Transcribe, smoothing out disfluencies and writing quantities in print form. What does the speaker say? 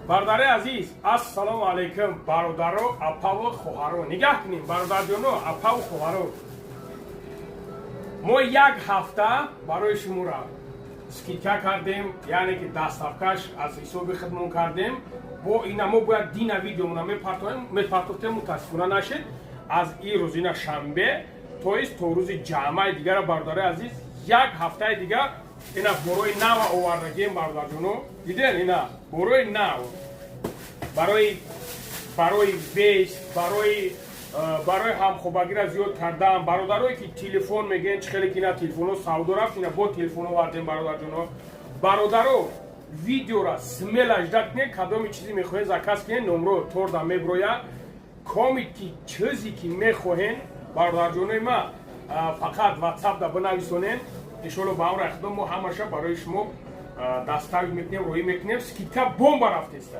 Бародари азиз, ассалому алайкум, бародаро, апаву хоҳаро. Нигоҳ кунем, бародарҷоно, апаву хоҳаро. Мо як ҳафта барои шуморо скидка кардем, яъне ки дастафкаш аз ҳисоби худмон кардем. Бо ина мо бояд дина видеомона мепартохтем, мутаассифона нашед. Аз ин рӯзина шанбе то рӯзи ҷамъаи дигара, бародари азиз, як ҳафтаи дигар ина борои нав овардагем, бародарҷоно. Диден ина борои нав, барои вейс, барои ҳамхӯбагиро зиёд кардан. Бародарое ки телефон мегӯянд чӣ хеле ки ина телефоно савдо рафт, ина бо телефон овардем, бародарҷоно. Бародаро видеора смел ажда кунед, кадоми чизе мехоҳед заказ кунед, номро торда меброя. Комит ки чизе ки мехоҳед, бародарҷонои ма, фақат ватсапда бинависонед. Иншоалло ба амри ихдом мо ҳамаша барои шумо дастави мекунем, роҳӣ мекунем. Скидка бомба рафтест.